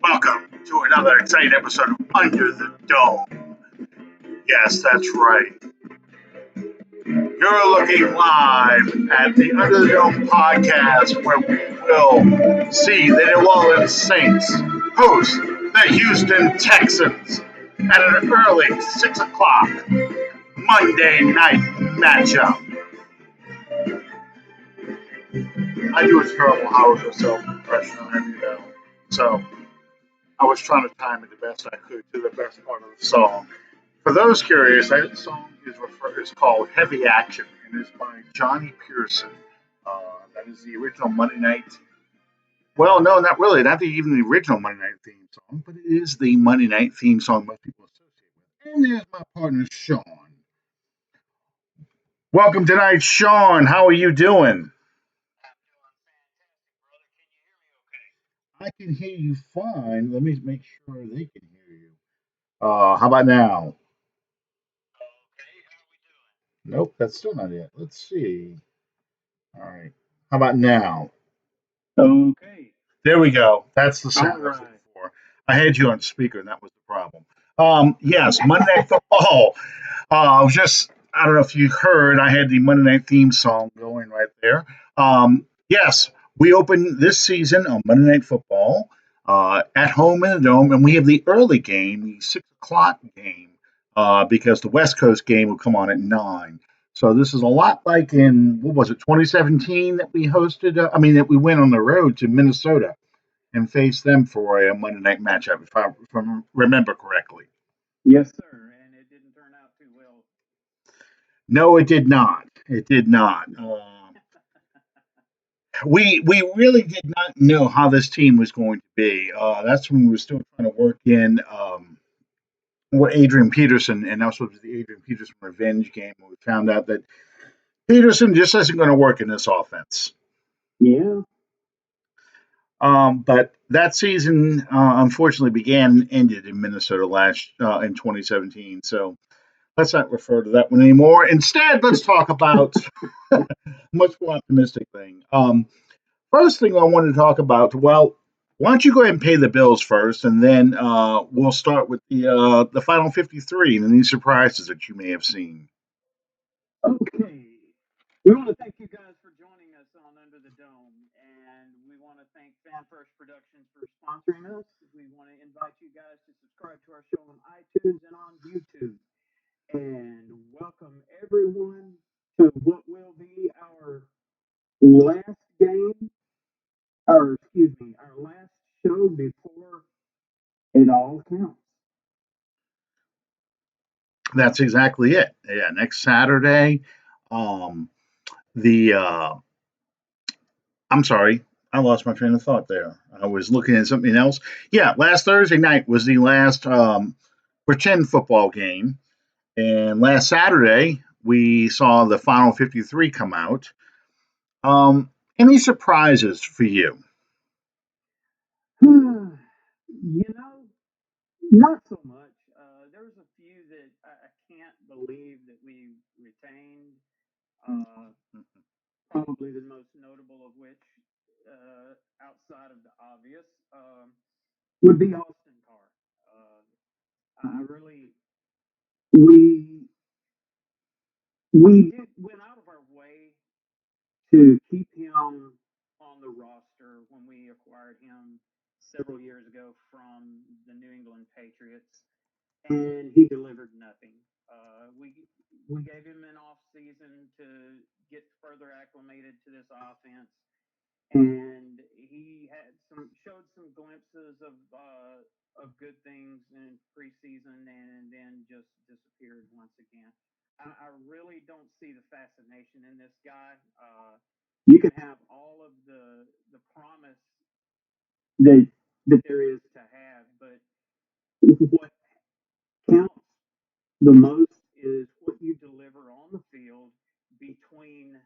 Welcome to another exciting episode of Under the Dome. Yes, that's right. You're looking live at the Under the Dome podcast where we will see the New Orleans Saints host the Houston Texans at an early 6 o'clock Monday night matchup. I do a terrible Howard Cosell impression, as you know. So I was trying to time it the best I could to the best part of the song. For those curious, that song is called Heavy Action and is by Johnny Pearson. That is the original Monday Night. Well, no, not really. Not even the original Monday Night theme song, but it is the Monday Night theme song most people associate with. And there's my partner, Sean. Welcome tonight, Sean. How are you doing? I can hear you fine. Let me make sure they can hear you. How about now? Nope, that's still not it. Let's see. All right. How about now? Okay. There we go. That's the sound I was All looking right. for. I had you on speaker, and that was the problem. Yes, Monday Night Football. I don't know if you heard, I had the Monday Night theme song going right there. Yes, we open this season on Monday Night Football at home in the Dome, and we have the early game, the 6 o'clock game, because the West Coast game will come on at 9. So this is a lot like in, what was it, 2017 that we hosted, that we went on the road to Minnesota and faced them for a Monday night matchup, if I remember correctly. Yes, sir. And it didn't turn out too well. No, it did not. It did not. We really did not know how this team was going to be. That's when we were still trying to work in what Adrian Peterson, and that was supposed to be the Adrian Peterson revenge game. We found out that Peterson just isn't going to work in this offense. Yeah. But that season, unfortunately, began and ended in Minnesota in 2017. So let's not refer to that one anymore. Instead, let's talk about a much more optimistic thing. First thing I wanted to talk about. Well, why don't you go ahead and pay the bills first, and then we'll start with the final 53 and any surprises that you may have seen. Okay. We want to thank you guys for joining us on Under the Dome. And we want to thank Fan First Productions for sponsoring us. We want to invite you guys to subscribe to our show on iTunes and on YouTube. And welcome everyone to what will be our last game, or excuse me, our last show before it all counts. That's exactly it. Yeah, next Saturday. Um, the I'm sorry, I lost my train of thought there. I was looking at something else. Yeah, last Thursday night was the last pretend football game, and last Saturday we saw the final 53 come out. Any surprises for you? You know, not so much. There's a few that I can't believe that we retained. Uh, Probably the most notable of which, outside of the obvious, would be Austin Carr. I really, we went out of our way to keep him on the roster when we acquired him several years ago from the New England Patriots, and he delivered nothing. We gave him an off season to get further acclimated to this offense, and he showed some glimpses of good things in preseason, and then just disappeared once again. I really don't see the fascination in this guy. You can have all of the promise that there is to have, but what counts the most is what you deliver on the field between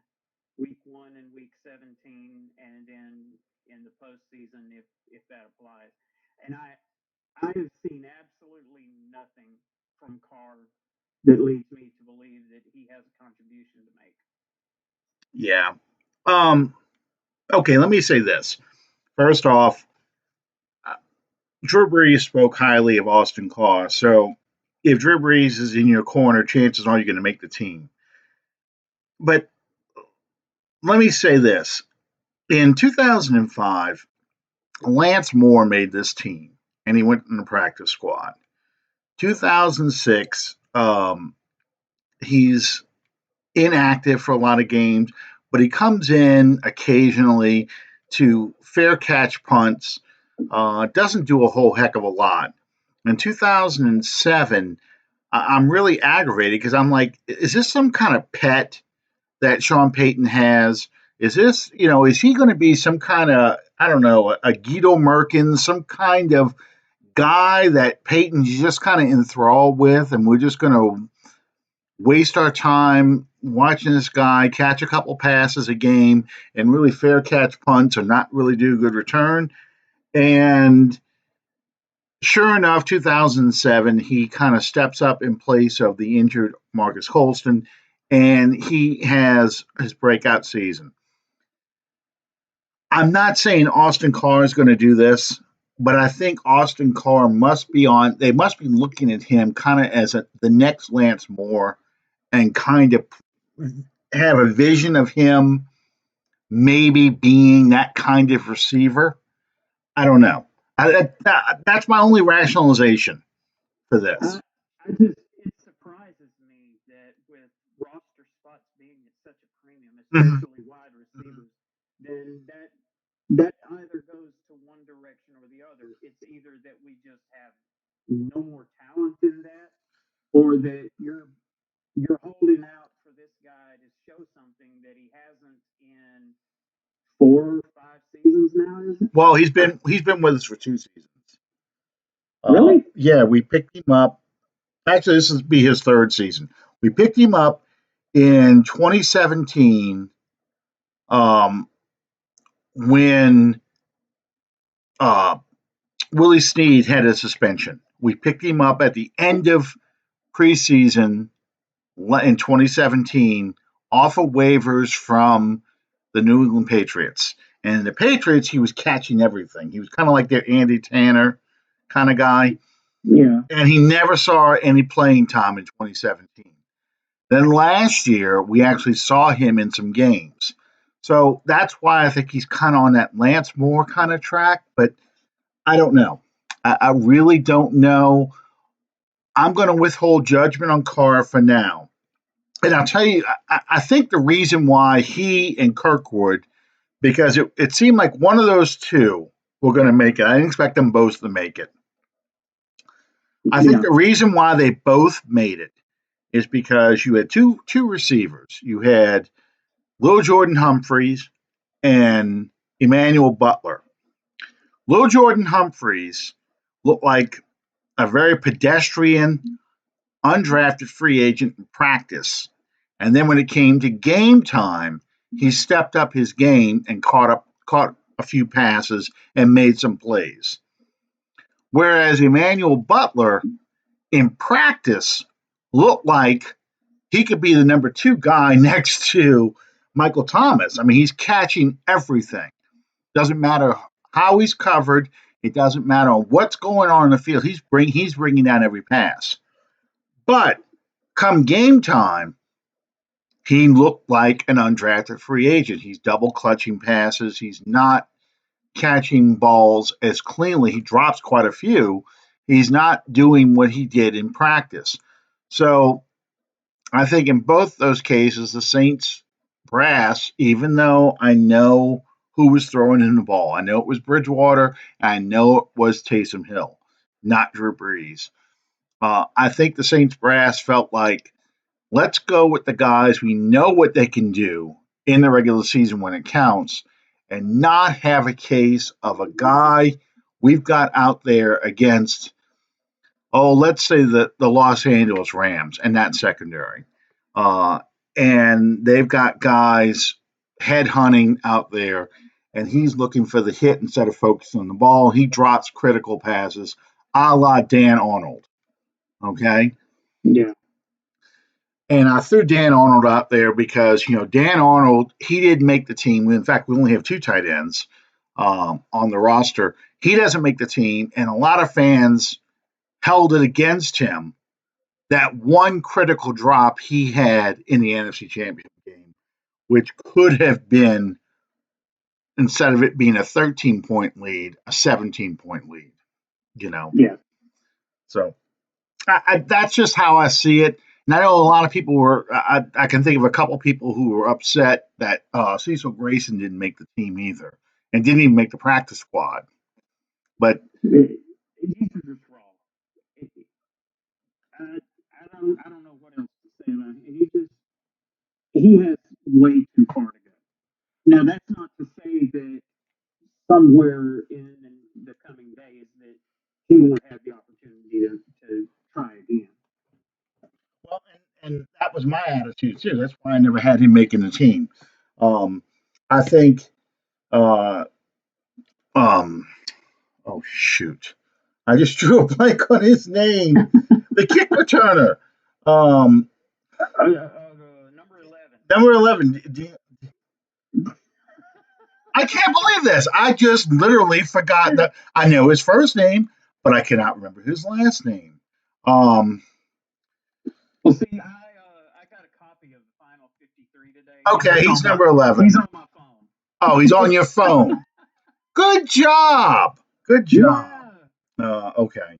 week 1 and week 17, and then in the postseason, if that applies. And I have seen absolutely nothing from Carr that leads me to believe that he has a contribution to make. Yeah. Um, okay, let me say this. First off, Drew Brees spoke highly of Austin Carr. So if Drew Brees is in your corner, chances are you're going to make the team. But let me say this. In 2005, Lance Moore made this team, and he went in the practice squad. 2006, he's inactive for a lot of games, but he comes in occasionally to fair catch punts. Doesn't do a whole heck of a lot. In 2007, I'm really aggravated because I'm like, is this some kind of pet that Sean Payton has? Is this, is he going to be some kind of, I don't know, a Guido Merkins, some kind of guy that Payton's just kind of enthralled with, and we're just going to waste our time watching this guy catch a couple passes a game and really fair catch punts or not really do a good return. And sure enough, 2007, he kind of steps up in place of the injured Marcus Colston, and he has his breakout season. I'm not saying Austin Carr is going to do this, but I think Austin Carr must be on. They must be looking at him kind of as the next Lance Moore, and kind of have a vision of him maybe being that kind of receiver. I don't know. That's my only rationalization for this. I just it surprises me that with roster spots being at such a premium, Mhm. especially wide receivers, then that either goes to one direction or the other. It's either that we just have no more talent in that, or that you're holding out for this guy to show something that he hasn't in 4 or 5 seasons now. Is it? Well, he's been with us for 2 seasons. Really? Yeah, we picked him up. Actually, this will be his third season. We picked him up in 2017 when uh, Willie Snead had a suspension. We picked him up at the end of preseason in 2017 off of waivers from the New England Patriots. And the Patriots, he was catching everything. He was kind of like their Andy Tanner kind of guy. Yeah. And he never saw any playing time in 2017. Then last year, we actually saw him in some games. So that's why I think he's kind of on that Lance Moore kind of track, but I don't know. I really don't know. I'm going to withhold judgment on Carr for now. And I'll tell you, I think the reason why he and Kirkwood, because it seemed like one of those two were going to make it. I didn't expect them both to make it. I think Yeah. the reason why they both made it is because you had two receivers. You had Lil Jordan Humphreys and Emmanuel Butler. Lil Jordan Humphreys looked like a very pedestrian, undrafted free agent in practice. And then when it came to game time, he stepped up his game and caught a few passes and made some plays. Whereas Emmanuel Butler in practice looked like he could be the number two guy next to Michael Thomas. I mean, he's catching everything. Doesn't matter how he's covered. It doesn't matter what's going on in the field. He's bringing down every pass. But come game time, he looked like an undrafted free agent. He's double clutching passes. He's not catching balls as cleanly. He drops quite a few. He's not doing what he did in practice. So I think in both those cases, the Saints brass, even though I know who was throwing him the ball, I know it was Bridgewater, and I know it was Taysom Hill, not Drew Brees. I think the Saints brass felt like, let's go with the guys we know what they can do in the regular season when it counts, and not have a case of a guy we've got out there against, let's say the Los Angeles Rams and that secondary. Uh, and they've got guys head hunting out there, and he's looking for the hit instead of focusing on the ball. He drops critical passes a la Dan Arnold. Okay. Yeah. And I threw Dan Arnold out there because, Dan Arnold, he didn't make the team. In fact, we only have two tight ends on the roster. He doesn't make the team, and a lot of fans held it against him that one critical drop he had in the NFC Championship game, which could have been, instead of it being a 13-point lead, a 17-point lead, you know. Yeah. So that's just how I see it. And I know a lot of people were, I can think of a couple people who were upset that Cecil Grayson didn't make the team either and didn't even make the practice squad. But He's just wrong. I don't know what else to say about him. He has way too far to go. Now that's not to say that somewhere in the coming days that he won't have the opportunity to try again. well, and that was my attitude too. That's why I never had him making the team. Um, I think, uh, um, oh shoot, I just drew a blank on his name. The kick returner, um, Number 11. number 11. I can't believe this. I just literally forgot that I know his first name, but I cannot remember his last name. Um, Well, see, I got a copy of the final 53 today. okay, he's number 11. He's on my phone. Oh, he's on your phone. Good job. Good job. Okay.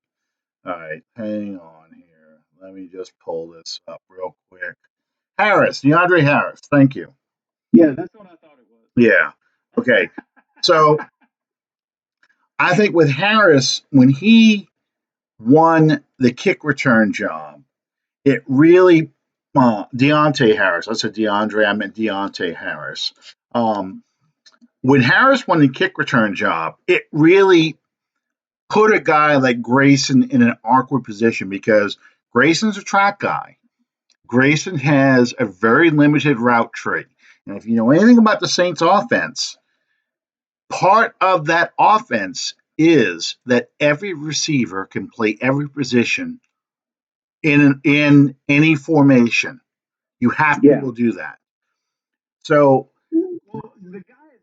All right. Hang on here. Let me just pull this up real quick. Harris, DeAndre Harris. Thank you. Yeah, that's what I thought it was. Yeah. Okay. So I think with Harris, when he won the kick return job, it really Deontay Harris. I said DeAndre. I meant Deontay Harris. Um, when Harris won the kick return job, it really put a guy like Grayson in an awkward position because Grayson's a track guy. Grayson has a very limited route tree. And if you know anything about the Saints offense, part of that offense is that every receiver can play every position in any formation. You have to be able to do that. So, well, the guys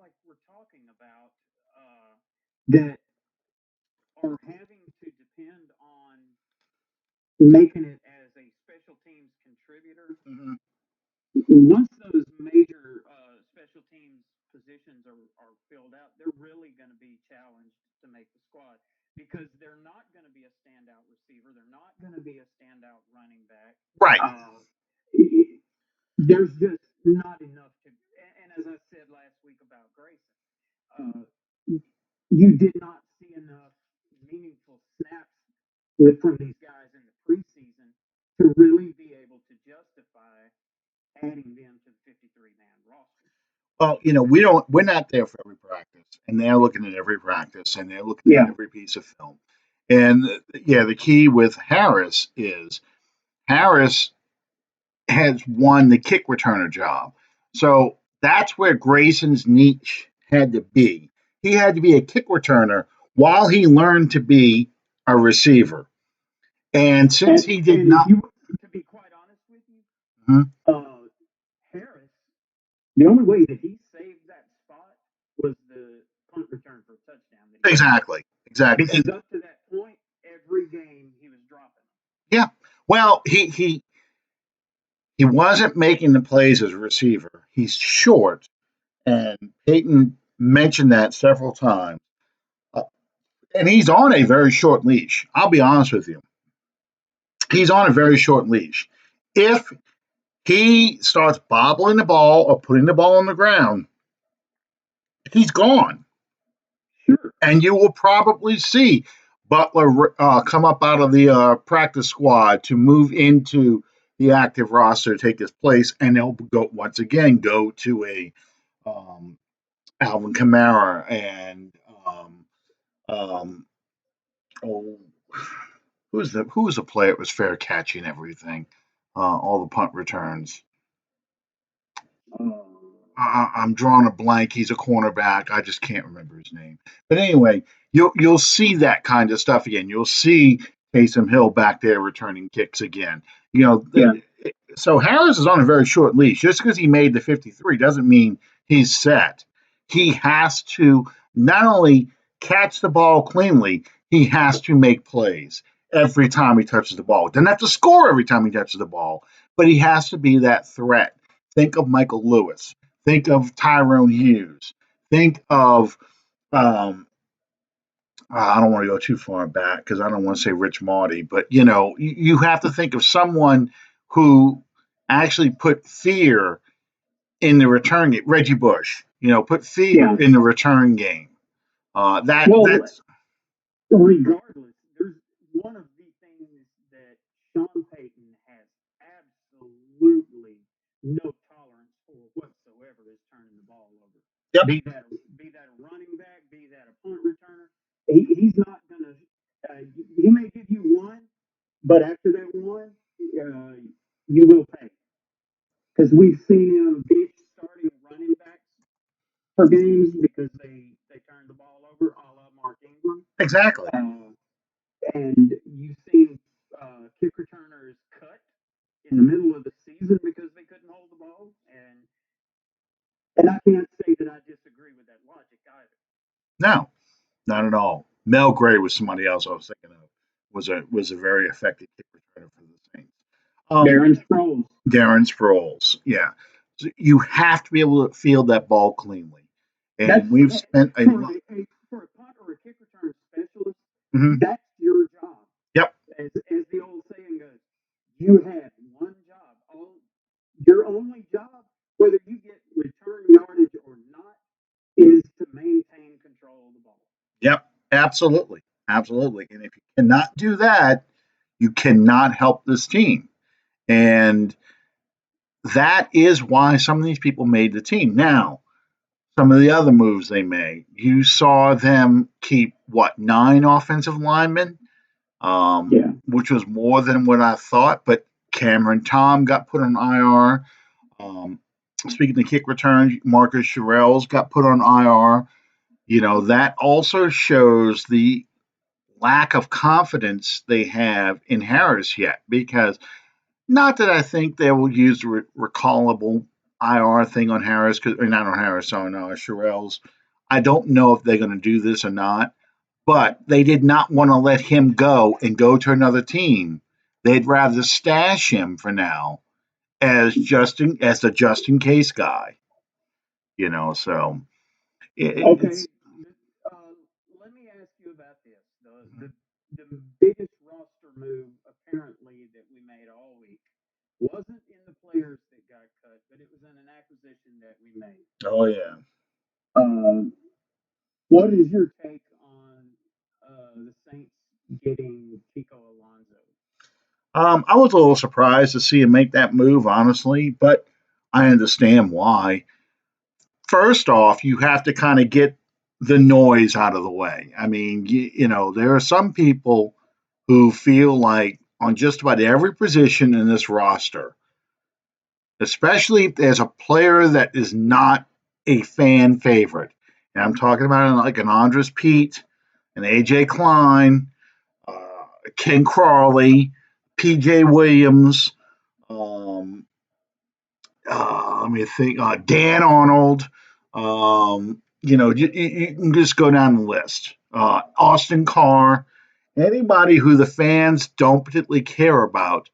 like we're talking about that are having to depend on making it as a special teams contributor. mhm. Once those major special teams positions are filled out, they're really going to be challenged to make the squad because they're not going to be a standout receiver. They're not going to be a standout running back. Right. There's just not enough to. And as I said last week about Grayson, uh, you did not see enough meaningful snaps from these guys in the preseason to really be able to justify adding them to the 53-man roster. Well, we're not there for every practice, and they're looking at every practice, and they're looking at every piece of film. And yeah, the key with Harris is Harris has won the kick returner job. So that's where Grayson's niche had to be. He had to be a kick returner while he learned to be a receiver. And since he did not, to be quite honest with you, Harris, the only way that he saved that spot was the punt return for a touchdown. Exactly. Because up to that point, every game he was dropping. Yeah. Well, he wasn't making the plays as a receiver. He's short, and Peyton mentioned that several times. And he's on a very short leash. I'll be honest with you. He's on a very short leash. If he starts bobbling the ball or putting the ball on the ground, he's gone. Sure. And you will probably see Butler come up out of the practice squad to move into the active roster, take his place, and they'll once again go to a Alvin Kamara and oh, who's the player that was fair catching everything, all the punt returns. I'm drawing a blank. He's a cornerback. I just can't remember his name. But anyway, you'll see that kind of stuff again. You'll see Taysom Hill back there returning kicks again. So Harris is on a very short leash. Just because he made the 53 doesn't mean he's set. He has to not only catch the ball cleanly, he has to make plays every time he touches the ball. Doesn't have to score every time he touches the ball, but he has to be that threat. Think of Michael Lewis. Think of Tyrone Hughes. Think of I don't want to go too far back because I don't want to say Rich Marty, but you have to think of someone who actually put fear in the return game. Reggie Bush, put fear Yeah. in the return game. That Well, that's regardless, there's one of the things that Sean Payton has absolutely no tolerance for whatsoever is turning the ball over. yep, Be that a running back, be that a punt returner. He's not gonna. He may give you one, but after that one, you will pay because we've seen him bench starting running backs for games because they turned the ball over, a la Mark Ingram. exactly. And you've seen kick returners cut in the middle of the season because they couldn't hold the ball, and I can't say that I disagree with that logic either. No, not at all. Mel Gray was somebody else I was thinking of. Was a very effective kick returner for the Saints. Um, Darren Sproles. Darren Sproles, yeah. So you have to be able to field that ball cleanly, That's and we've spent a for lot. for a punt or a kick return specialist. Mhm. That's your job. Yep, As the old saying goes, you have one job. Your only job, whether you get return yardage or not, is to maintain control of the ball. yep, absolutely, absolutely. And if you cannot do that, you cannot help this team. And that is why some of these people made the team. Now, some of the other moves they made, you saw them keep what, 9 offensive linemen, Yeah. which was more than what I thought. But Cameron Tom got put on IR. Speaking of kick returns, Marcus Sherrills got put on IR. That also shows the lack of confidence they have in Harris yet, because not that I think they will use the recallable IR thing on Harris, or not on Harris, on Sherrills. I don't know if they're going to do this or not, but they did not want to let him go and go to another team. They'd rather stash him for now as the just in case guy. So Okay. it's Uh, Let me ask you about this. The biggest roster move apparently that we made all week wasn't in the players that got cut, but it was in an acquisition that we made. oh yeah. Uh, what is your take on the Saints getting Chico Alonso? I was a little surprised to see him make that move, honestly, but I understand why. First off, you have to kind of get the noise out of the way. I mean, there are some people who feel like on just about every position in this roster, especially if there's a player that is not a fan favorite, and I'm talking about like an Andres Pete, an AJ Klein, Ken Crawley, PJ Williams, um, let me think. Dan Arnold. You can just go down the list. Austin Carr. Anybody who the fans don't particularly care about.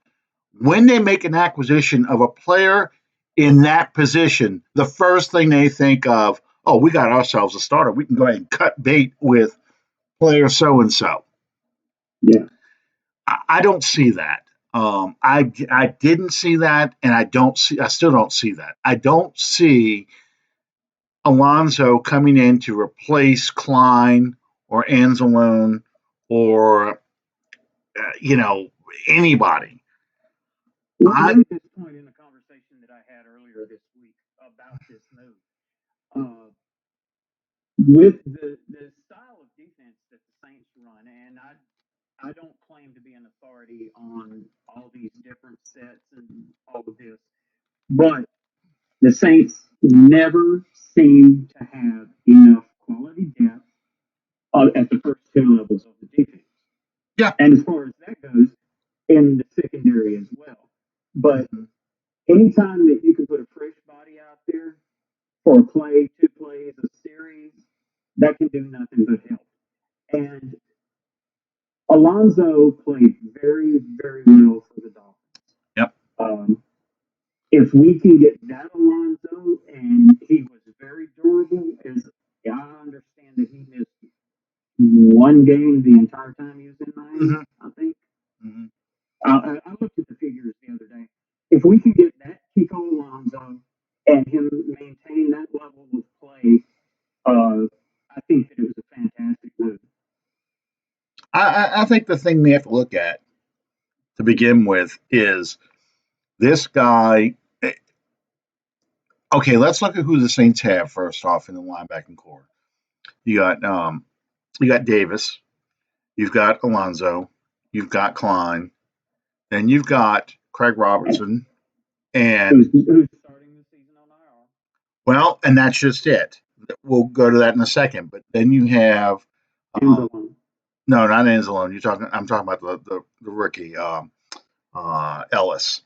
When they make an acquisition of a player in that position, the first thing they think of, oh, we got ourselves a starter. We can go ahead and cut bait with player so and so. Yeah. I don't see that. I didn't see that, and I still don't see that. I don't see Alonso coming in to replace Klein or Anzalone or you know anybody. Let I me just point in a conversation that I had earlier this week about this move. Uh, with the style of defense that the Saints run, and I don't claim to be an authority on all these different sets and all of this, but the Saints never seem to have enough quality depth at the first two levels of the defense. yeah. And as far as that goes, in the secondary as well. But Mhm. anytime that you can put a fresh body out there for a play, two plays, a series, that can do nothing but help. And Alonzo played very, very well for the Dolphins. Yep. If we can get that Alonzo, and he was very durable, as I understand that he missed one game the entire time he was in Miami, Mm-hmm. I think. Mm-hmm. I looked at the figures the other day. If we can get that Kiko Alonso and him maintain that level of play, I think that it was a fantastic move. I think the thing we have to look at to begin with is this guy. Okay, let's look at who the Saints have first off in the linebacking core. You got you got Davis, you've got Alonzo, you've got Klein, and you've got Craig Robertson, and Who's starting the season on IR? well, and that's just it. We'll go to that in a second. But then you have Anzalone. no, not Anzalone. You're talking. I'm talking about the rookie Ellis.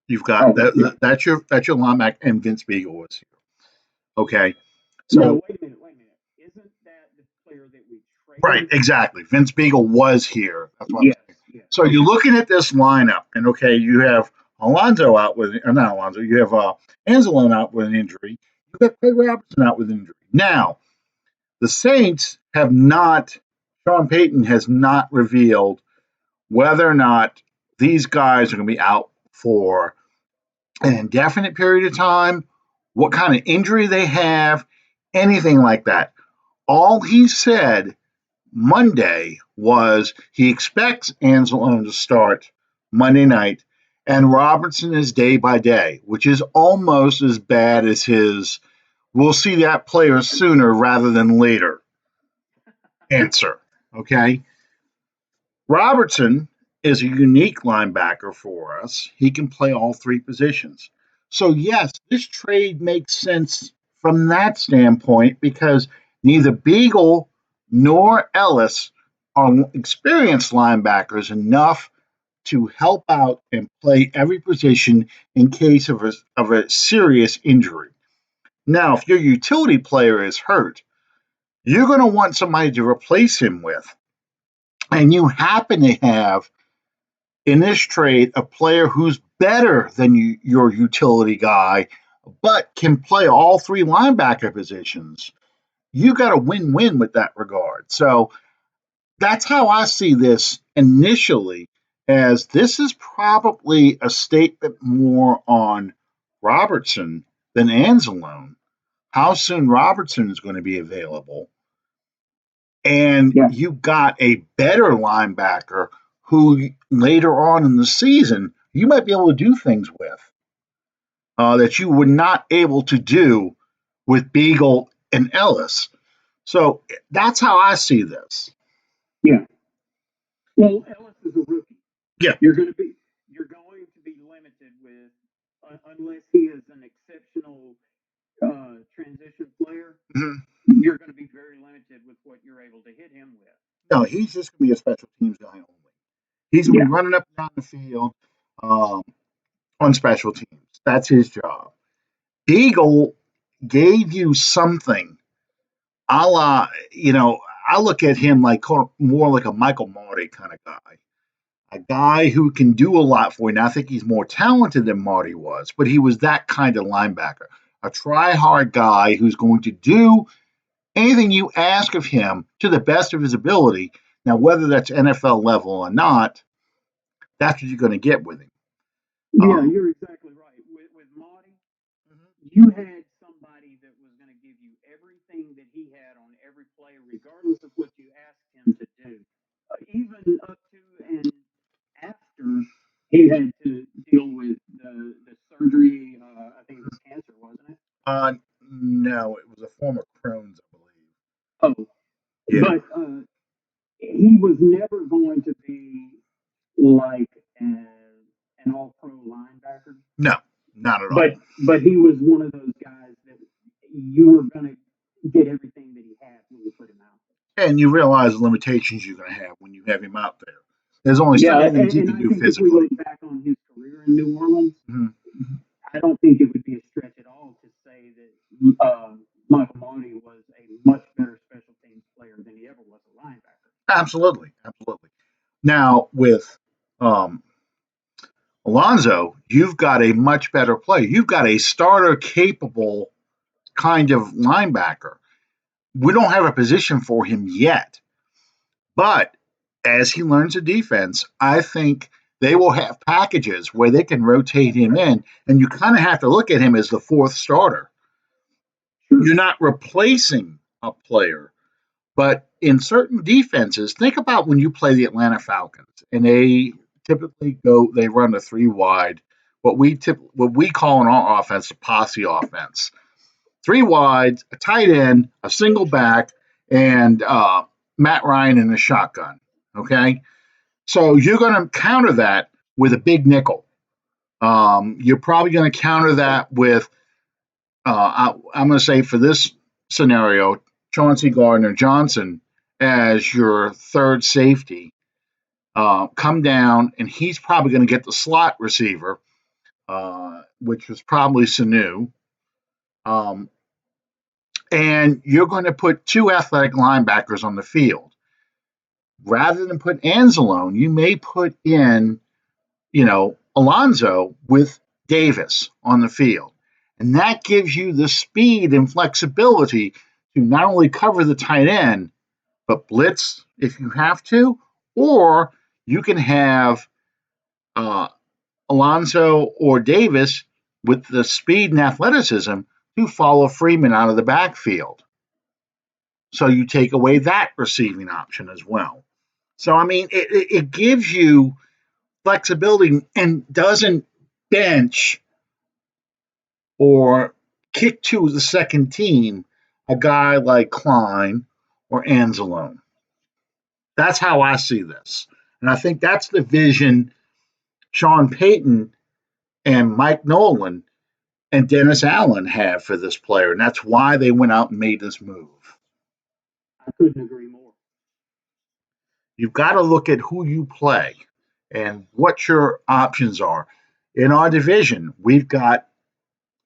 You've got Oh, yeah. that's your linebacker, and Vince Beagle was here. Okay, Now, so wait a minute, wait a minute. Isn't that the player that we right, traded? exactly. Vince Beagle was here. That's what I'm Yes, saying. yes. So you're looking at this lineup, and okay, you have Alonzo out with not Alonzo. You have Anzalone out with an injury. You've got Craig Robertson out with an injury. Now the Saints have not. Sean Payton has not revealed whether or not these guys are going to be out for an indefinite period of time, what kind of injury they have, anything like that. All he said Monday was he expects Anzalone to start Monday night, and Robertson is day by day, which is almost as bad as his we'll see that player sooner rather than later answer. Okay. Robertson is a unique linebacker for us. He can play all three positions. So, yes, this trade makes sense from that standpoint because neither Beagle nor Ellis are experienced linebackers enough to help out and play every position in case of a serious injury. Now, if your utility player is hurt, you're going to want somebody to replace him with. And you happen to have in this trade a player who's better than your utility guy, but can play all three linebacker positions, you got a win-win with that regard. So that's how I see this initially, as this is probably a statement more on Robertson than Anzalone. How soon Robertson is going to be available, and Yeah. you got a better linebacker who later on in the season you might be able to do things with that you were not able to do with Beagle and Ellis. So that's how I see this. Yeah. Well, Ellis is a rookie. Yeah. You're going to be limited with unless he is an exceptional transition player. Mhm. You're going to be very limited with what you're able to hit him with. No, he's just going to be a special teams guy only. He's going to Yeah. be running up and down the field um, on special teams. That's his job. Beagle gave you something a la, I look at him like more like a Michael Marty kind of guy. A guy who can do a lot for you. Now, I think he's more talented than Marty was, but he was that kind of linebacker. A try hard guy who's going to do anything you ask of him to the best of his ability. Now, whether that's NFL level or not, that's what you're going to get with him. Yeah, Um, you're exactly right. With Marty, you had somebody that was going to give you everything that he had on every play, regardless of what you asked him to do. Even up to and after he had to deal with the surgery. I think it was cancer, wasn't it? uh, no, it was a form of Crohn's, I believe. Oh, Yeah. but he was never going to be like an all-pro linebacker. No, not at all. But he was one of those guys that you were going to get everything that he had when you put him out And you realize the limitations you're going to have when you have him out there. There's only there. so Yeah, many things he and can I do think if we physically. look back on his career in New Orleans, Mhm. I don't think it would be a stretch at all to say that Michael Marty was a much better special teams player than he ever was a linebacker. absolutely, absolutely. Now with um, Alonso, you've got a much better player. You've got a starter capable kind of linebacker. We don't have a position for him yet, but as he learns the defense, I think they will have packages where they can rotate him in, and you kind of have to look at him as the fourth starter. Sure. You're not replacing a player, but in certain defenses, think about when you play the Atlanta Falcons, and they typically they run a three wide, what we call in our offense a posse offense. Three wides, a tight end, a single back, and Matt Ryan in the shotgun. Okay, so you're going to counter that with a big nickel. You're probably going to counter that with I'm going to say for this scenario, Chauncey Gardner Johnson as your third safety. Come down, and he's probably going to get the slot receiver, which was probably Sanu. Um, and you're going to put two athletic linebackers on the field. Rather than put Anzalone, you may put in, Alonzo with Davis on the field. And that gives you the speed and flexibility to not only cover the tight end, but blitz if you have to, or you can have uh, Alonso or Davis with the speed and athleticism to follow Freeman out of the backfield. So you take away that receiving option as well. So, I mean, it gives you flexibility and doesn't bench or kick to the second team a guy like Klein or Anzalone. That's how I see this. And I think that's the vision Sean Payton and Mike Nolan and Dennis Allen have for this player. And that's why they went out and made this move. I couldn't agree more. You've got to look at who you play and what your options are. In our division, we've got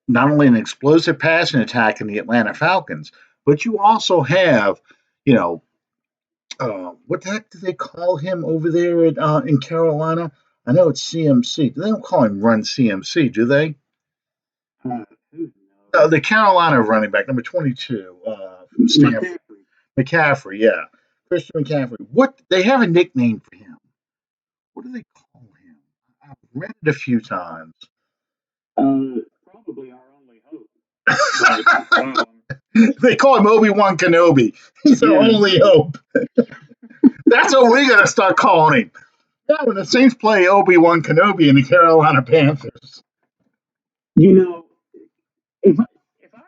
not only an explosive passing attack in the Atlanta Falcons, but you also have, you know, what the heck do they call him over there in Carolina? I know it's CMC. They don't call him Run CMC, do they? Who knows? The Carolina running back, number 22, from Stanford. McCaffrey, yeah. Christian McCaffrey. What they have a nickname for him. What do they call him? I've read it a few times. Probably our only hope. But, They call him Obi-Wan Kenobi. He's our only hope. That's what we're going to start calling him. Yeah, when the Saints play Obi-Wan Kenobi in the Carolina Panthers. You know, if I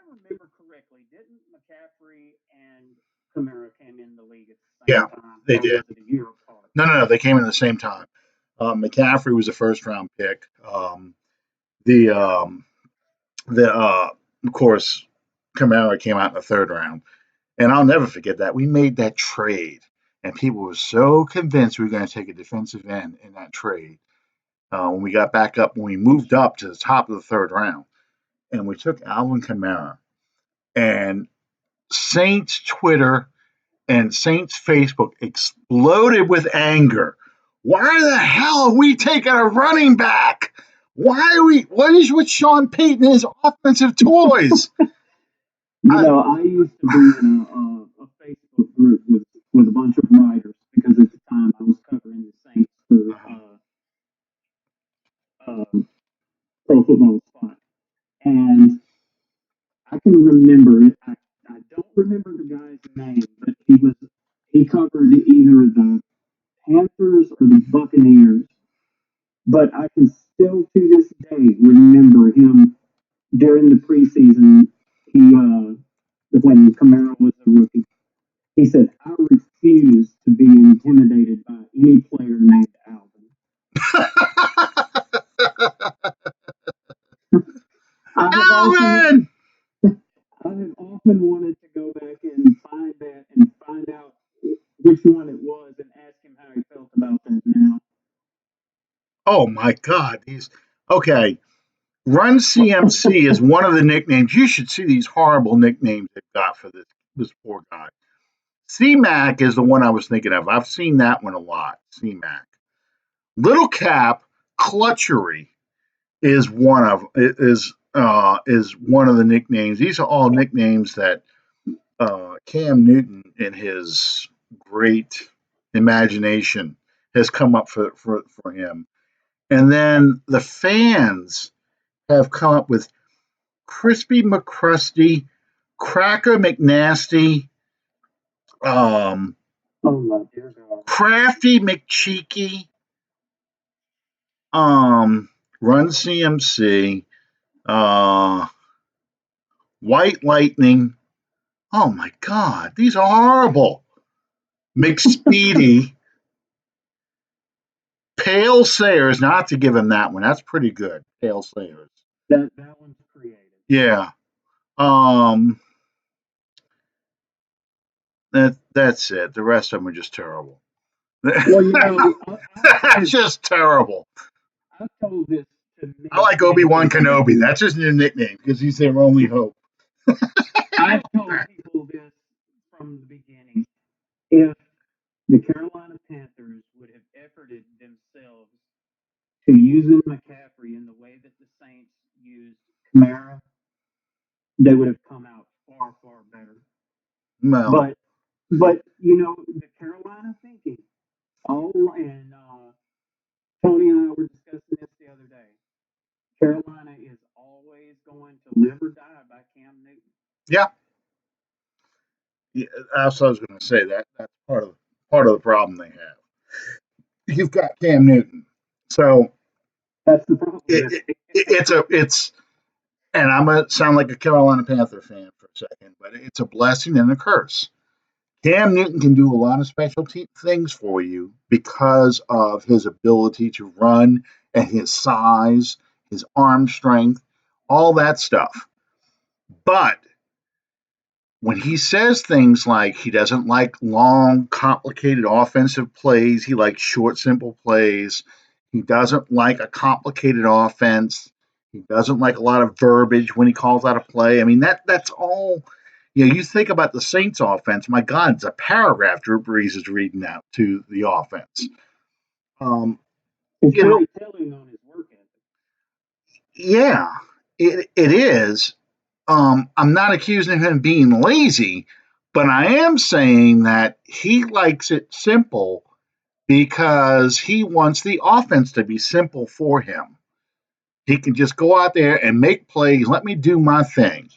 remember correctly, didn't McCaffrey and Kamara came in the league at the same time? They did. Was it a year apart? No, they came in at the same time. McCaffrey was a first-round pick. The of course, Kamara came out in the third round, and I'll never forget that we made that trade, and people were so convinced we were going to take a defensive end in that trade. When we got back up, when we moved up to the top of the third round, and we took Alvin Kamara, and Saints Twitter and Saints Facebook exploded with anger. Why the hell are we taking a running back? What is with Sean Payton and his offensive toys? I used to be in a Facebook group with a bunch of writers because at the time I was covering the Saints for Pro Football Spot, and I can remember it. I don't remember the guy's name, but he covered either the Panthers or the Buccaneers. But I can still to this day remember him during the preseason. When Kamara was a rookie, he said, "I refuse to be intimidated by any player named Alvin." Alvin! I have often wanted to go back and find that and find out which one it was and ask him how he felt about that now. Oh my God! Okay. Run CMC is one of the nicknames. You should see these horrible nicknames they've got for this poor guy. C-Mac is the one I was thinking of. I've seen that one a lot. C-Mac. Little Cap Clutchery is one of the nicknames. These are all nicknames that Cam Newton, in his great imagination, has come up for him. And then the fans have come up with Crispy McCrusty, Cracker McNasty, um, Oh my dear God. Crafty McCheeky, Run CMC, uh, White Lightning. Oh my God, these are horrible. McSpeedy, Pale Sayers. Not to give him that one. That's pretty good. Pale Sayers. That one's creative. Yeah. Um, that's it. The rest of them are just terrible. Well, you know, That's just terrible. I've told this to I many, like Obi many Wan people. Kenobi. That's his new nickname because he's their only hope. I've told people this from the beginning. If the Carolina Panthers would have efforted themselves to using McCaffrey in the way that the Saints used Kamara, they would have come out far, far better. Well, But, but you know, the Carolina thinking. Oh, and Tony and I were discussing this the other day. Carolina is always going to live or die by Cam Newton. yeah. Yeah, that's what I was going to say. That's part of the problem they have. You've got Cam Newton, so That's the problem. it's and I'm gonna sound like a Carolina Panther fan for a second, but it's a blessing and a curse. Cam Newton can do a lot of things for you because of his ability to run and his size, his arm strength, all that stuff. But when he says things like he doesn't like long, complicated offensive plays, he likes short, simple plays. He doesn't like a complicated offense. He doesn't like a lot of verbiage when he calls out a play. I mean, that's all. You know, you think about the Saints offense. My God, it's a paragraph Drew Brees is reading out to the offense. Um, It's you know, very telling on his work ethic. yeah, it is. I'm not accusing him of being lazy, but I am saying that he likes it simple because he wants the offense to be simple for him. He can just go out there and make plays. Let me do my thing,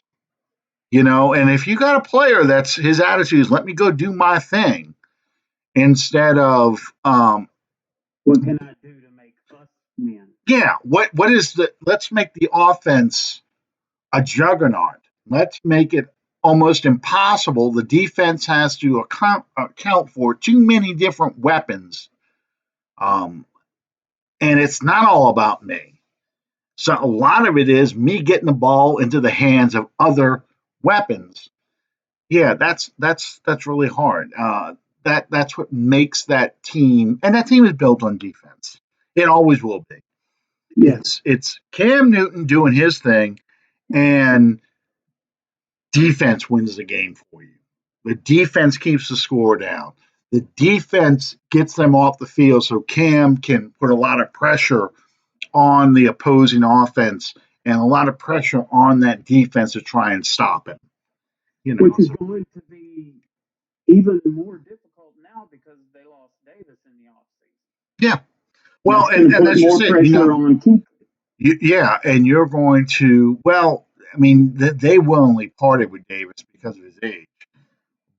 and if you got a player that's his attitude is let me go do my thing instead of What can I do to make us win? yeah, what is the let's make the offense a juggernaut. Let's make it almost impossible. The defense has to account for too many different weapons, um, and it's not all about me. So a lot of it is me getting the ball into the hands of other weapons. Yeah, that's really hard. That's what makes that team, and that team is built on defense. It always will be. Yeah. It's Cam Newton doing his thing, and defense wins the game for you. The defense keeps the score down. The defense gets them off the field so Cam can put a lot of pressure on the opposing offense and a lot of pressure on that defense to try and stop him. Which is So, going to be even more difficult now because they lost Davis in the offseason. yeah. Well, That's going to and put that's just more it. pressure on Keith. Yeah, and you're going to, well, I mean, they willingly parted with Davis because of his age.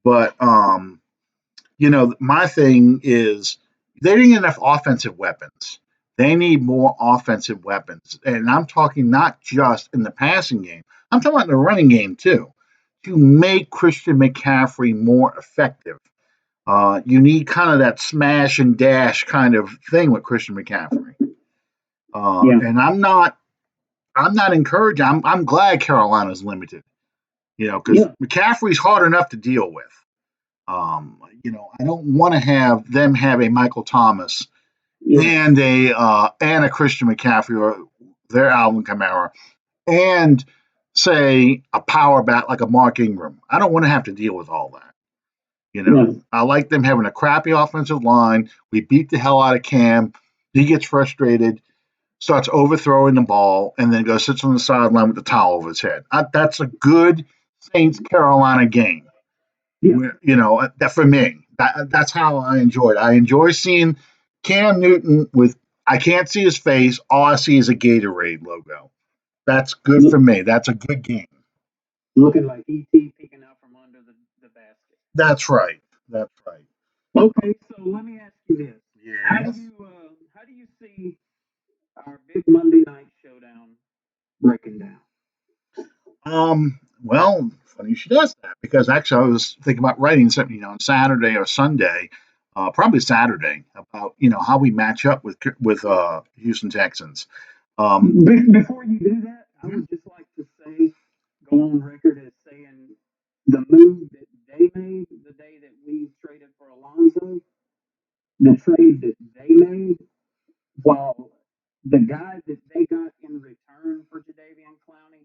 But my thing is they didn't get enough offensive weapons. They need more offensive weapons. And I'm talking not just in the passing game, I'm talking about in the running game too, to make Christian McCaffrey more effective. You need kind of that smash and dash kind of thing with Christian McCaffrey. Yeah. And I'm not encouraging. I'm glad Carolina's limited, because Yeah. McCaffrey's hard enough to deal with. I don't want to have them have a Michael Thomas Yeah. and a Christian McCaffrey or their Alvin Kamara and say a power back like a Mark Ingram. I don't want to have to deal with all that. Right. I like them having a crappy offensive line. We beat the hell out of Cam. He gets frustrated, starts overthrowing the ball, and then goes sits on the sideline with the towel over his head. That's a good Saints Carolina game. Yeah. That for me, that's how I enjoy it. I enjoy seeing Cam Newton with. I can't see his face. All I see is a Gatorade logo. That's good Look, for me. That's a good game. looking like ET peeking out from under the basket. That's right. That's right. Okay, so let me ask you this: Yes. how do you see our big Monday night showdown breaking down? Well, funny you should ask that because actually I was thinking about writing something, on Saturday or Sunday, probably Saturday, about how we match up with Houston Texans. Um, Before you do that, I mhm. would just like to say, go on record as saying the move that they made the day that we traded for Alonzo, the trade that they made, while the guy that they got in return for Jadeveon Clowney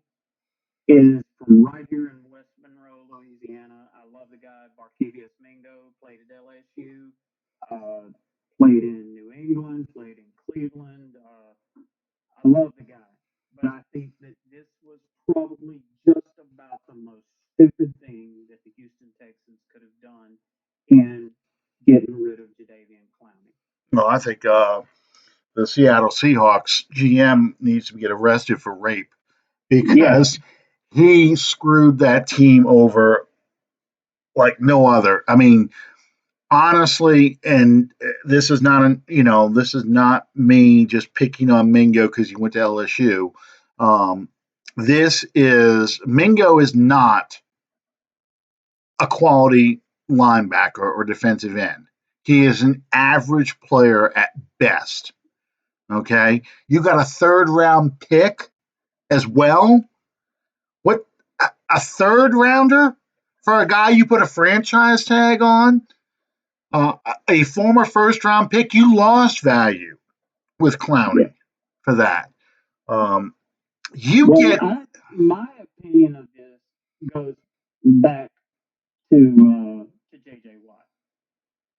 is from right here in West Monroe, Louisiana. I love the guy. Barkevius Mingo played at LSU, uh, played in New England, played in Cleveland. I love the guy, but I think that this was probably just about the most stupid thing that the Houston Texans could have done in getting rid of Jadeveon Clowney. well, I think the Seattle Seahawks GM needs to get arrested for rape Yeah, because he screwed that team over like no other. I mean, honestly, and this is not me just picking on Mingo because he went to LSU. Um, this is Mingo is not a quality linebacker or defensive end. He is an average player at best. Okay, you got a third round pick as well. What a third rounder for a guy you put a franchise tag on? A former first round pick, you lost value with yeah. Clowney for that. Um, you Well, get, my opinion of this goes back to JJ Watt.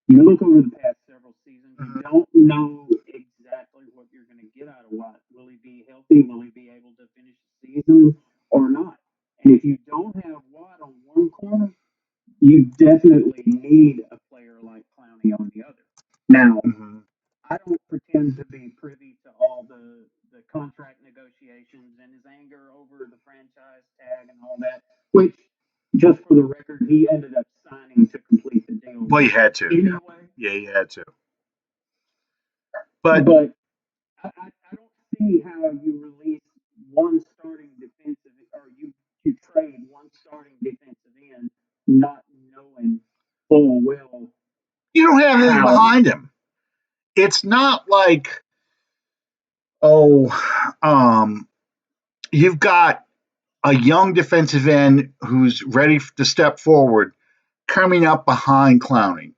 You look over the past several seasons, you don't know exactly what you're going to get out of Watt. Will he be healthy? Will he be able to finish the season or not? And if you don't have Watt on one corner, you definitely need a player like Clowney on the other. Now, mhm. I don't pretend to be privy to all the contract negotiations and his anger over the franchise tag and all that, which, just for the record, he ended up signing to complete the deal Well, you had to, yeah, anyway. yeah, you had to. But But I don't see how you release one starting defensive or you trade one starting defensive end not knowing full well you don't have anything how. behind him. It's not like, oh, um, you've got a young defensive end who's ready to step forward coming up behind Clowney.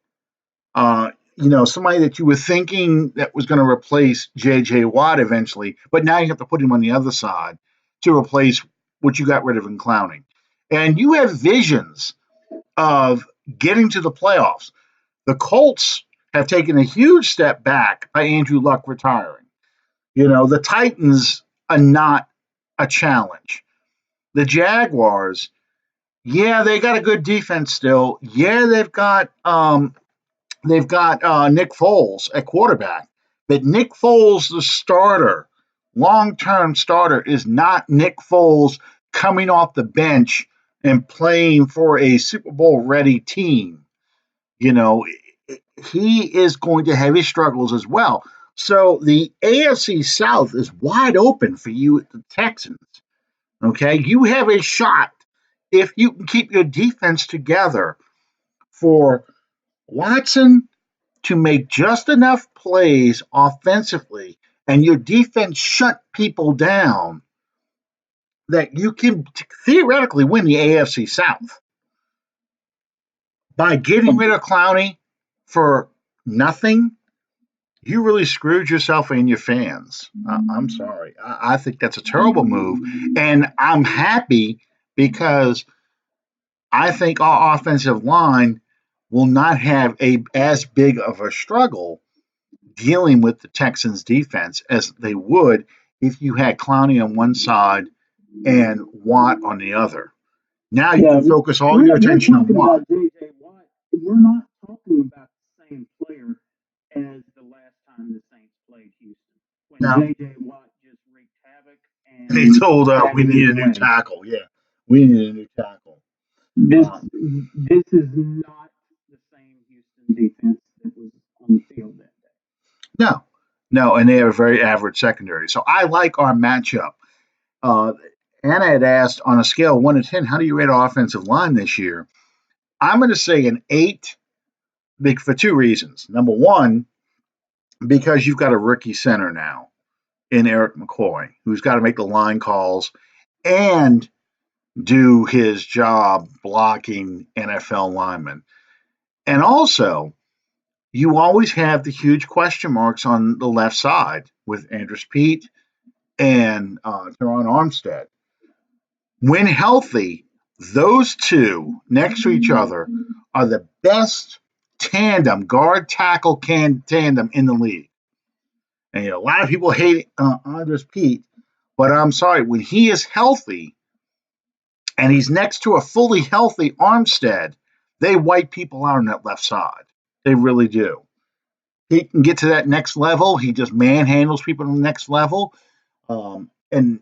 Somebody that you were thinking that was going to replace J.J. Watt eventually, but now you have to put him on the other side to replace what you got rid of in Clowney. And you have visions of getting to the playoffs. The Colts have taken a huge step back by Andrew Luck retiring. The Titans are not a challenge. The Jaguars, yeah, they got a good defense still. Yeah, they've got Nick Foles at quarterback, but Nick Foles, the starter, long-term starter, is not Nick Foles coming off the bench and playing for a Super Bowl ready team. You know, he is going to have his struggles as well. So the AFC South is wide open for you, the Texans. Okay, you have a shot if you can keep your defense together for Watson to make just enough plays offensively and your defense shut people down that you can theoretically win the AFC South by getting rid of Clowney for nothing. You really screwed yourself and your fans. I'm sorry. I think that's a terrible move. And I'm happy because I think our offensive line will not have a as big of a struggle dealing with the Texans defense as they would if you had Clowney on one side and Watt on the other. Now you Yeah, can focus all your we're attention on talking Watt. about J.J. Watt. We're not talking about the same player as the last time the Saints played Houston, when Now J.J. Watt just wreaked havoc they and told had we it need his a new way. tackle. Yeah, we need a new tackle. This Uh, this is not the same Houston defense that was on the field that day. no, no, and they have a very average secondary. So I like our matchup. Uh, Anna had asked on a scale of 1 to 10, how do you rate our offensive line this year? I'm going to say an 8 for two reasons. Number one, because you've got a rookie center now in Eric McCoy, who's got to make the line calls and do his job blocking NFL linemen. And also, you always have the huge question marks on the left side with Andrus Peat and Teron Armstead. When healthy, those two next to each other are the best tandem, guard tackle tandem in the league. And a lot of people hate Andrus Peat, but I'm sorry, when he is healthy and he's next to a fully healthy Armstead, they wipe people out on that left side. They really do. He can get to that next level. He just manhandles people on the next level. And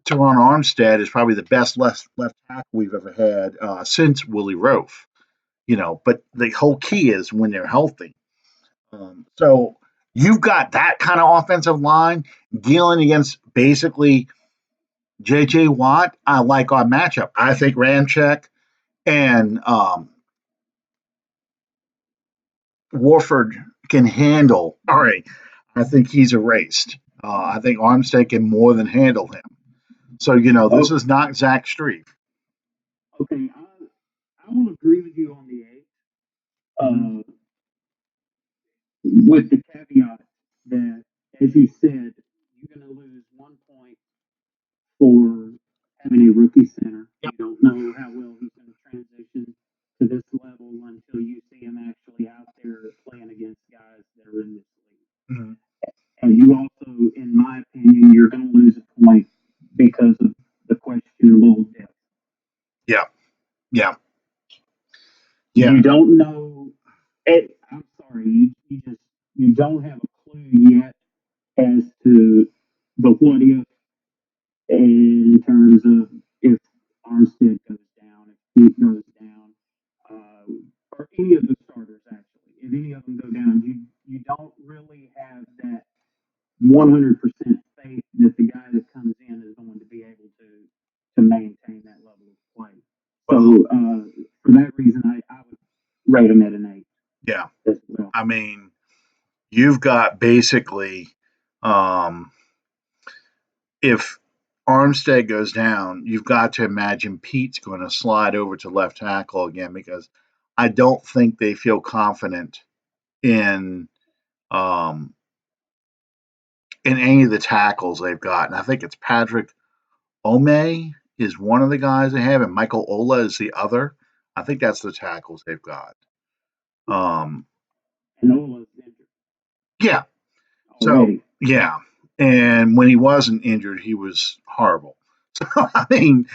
Teron Armstead is probably the best left tackle we've ever had since Willie Roaf. But the whole key is when they're healthy. So you've got that kind of offensive line dealing against basically J.J. Watt. I like our matchup. I think Ramczyk and Warford can handle. All right, I think he's erased. I think Armstead can more than handle him. So this Oh, is not Zach Strief. okay. I will agree with you on the eight, with the caveat that, as you said, you're going to lose 1 point for having a rookie center. Yep. You don't know how well he's going to transition to this level until you see him actually out there playing against guys that are in this league. Mhm. And you also, in my opinion, you're going to lose a point because of the questionable depth. Yeah, yeah, yeah. You don't know. I'm sorry, you don't have a clue yet as to the what if in terms of if Armstead goes down, if Pete goes down, uh, or any of the starters actually. If any of them go down, you don't really have that 100% faith that the guy that comes in is going to be able to maintain that level of play. Well, So for that reason, I would rate him at an eight yeah. as well. I mean, you've got basically, um, if Armstead goes down, you've got to imagine Pete's going to slide over to left tackle again because I don't think they feel confident in um, in any of the tackles they've got. And I think it's Patrick Ome is one of the guys they have, and Michael Ola is the other. I think that's the tackles they've got. Um, And Ola's injured yeah. So already. yeah, and when he wasn't injured, he was horrible. So I mean,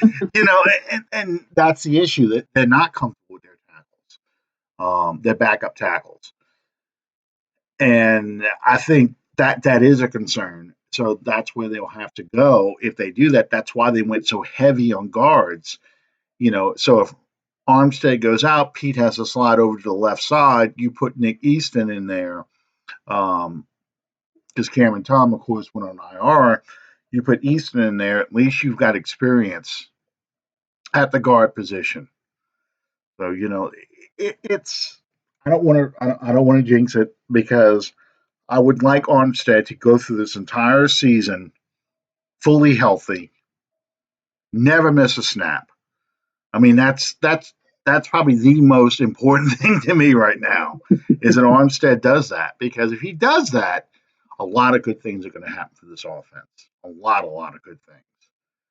and that's the issue that they're not comfortable with their tackles, their backup tackles, and I think that is a concern. So that's where they'll have to go if they do that. That's why they went so heavy on guards. So if Armstead goes out, Pete has to slide over to the left side. You put Nick Easton in there. Um, because Cameron Tom, of course, went on IR. You put Easton in there, at least you've got experience at the guard position. So it's. I don't want to. I don't want to jinx it because I would like Armstead to go through this entire season fully healthy, never miss a snap. I mean, that's probably the most important thing to me right now is that Armstead does that because if he does that, a lot of good things are going to happen for this offense. A lot of good things.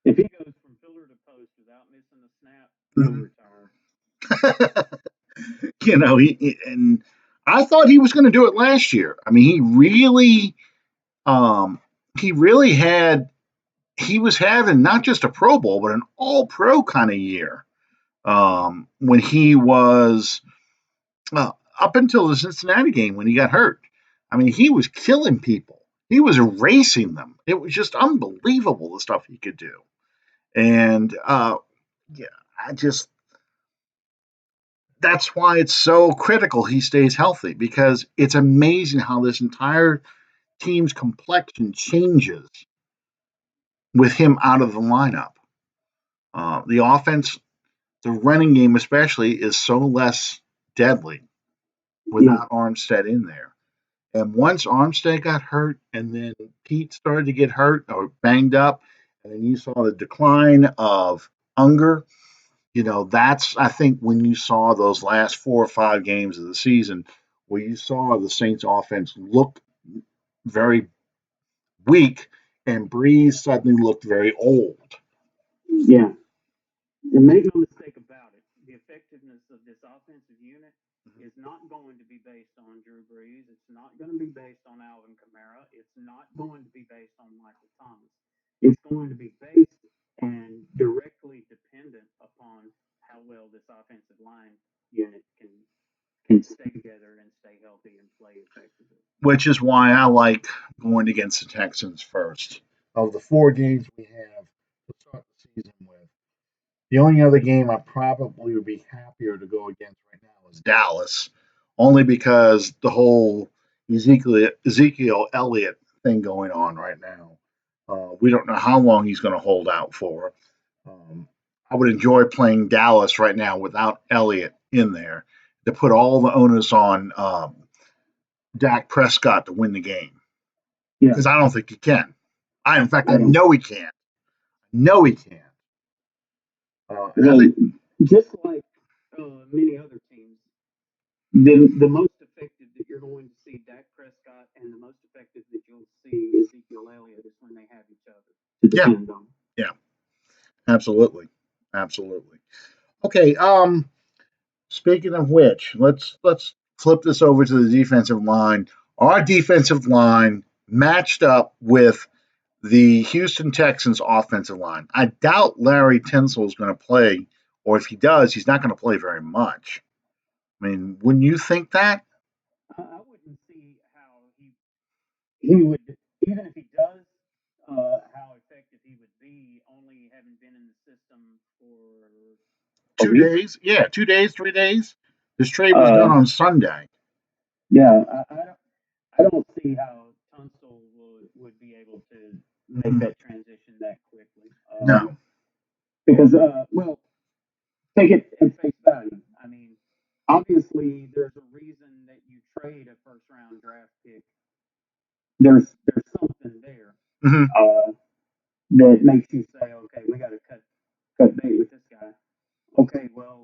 If he goes from pillar to post without missing a snap, he'll Mhm. retire. And I thought he was going to do it last year. I mean, um, he really had, he was having not just a Pro Bowl, but an all pro kind of year when he was up until the Cincinnati game when he got hurt. I mean, he was killing people. He was erasing them. It was just unbelievable the stuff he could do. And yeah, I just that's why it's so critical he stays healthy because it's amazing how this entire team's complexion changes with him out of the lineup. The offense, the running game especially, is so less deadly without Armstead in there. And once Armstead got hurt, and then Pete started to get hurt or banged up, and then you saw the decline of Unger. That's I think when you saw those last 4 or 5 games of the season, where you saw the Saints offense look very weak, and Breeze suddenly looked very old. Yeah. And make no mistake about it, the effectiveness of this offensive unit is not going to be based on Drew Brees. It's not going to be based on Alvin Kamara. It's not going to be based on Michael Thomas. It's going to be based and directly dependent upon how well this offensive line unit can stay together and stay healthy and play effectively. Which is why I like going against the Texans first. Of the 4 games we have to start the season with, the only other game I probably would be happier to go against right now is Dallas, only because the whole Ezekiel Elliott thing going on right now. We don't know how long he's going to hold out for. I would enjoy playing Dallas right now without Elliott in there to put all the onus on Dak Prescott to win the game Yeah. because I don't think he can. In fact, I don't. know he can't. No, he can't. Well, just like many other teams, the most effective that you're going to see Dak Prescott and the most effective that you'll see Ezekiel Elliott is when they have each other to depend on. Yeah, absolutely, absolutely. Okay. Speaking of which, let's flip this over to the defensive line. Our defensive line matched up with the Houston Texans offensive line. I doubt Larry Tinsel is going to play, or if he does, he's not going to play very much. I mean, wouldn't you think that? I wouldn't see how he would, even if he does, how effective he would be, only having been in the system for 2 days? Yeah, 2 days, 3 days. This trade was done on Sunday. Yeah, I don't see how Tunstall would be able to make that transition that quickly. No. Because, well, take it at face value. I mean, obviously, there's a reason that you trade a first round draft pick. There's something there that makes you say, okay, we got to cut bait with this guy. Okay, well,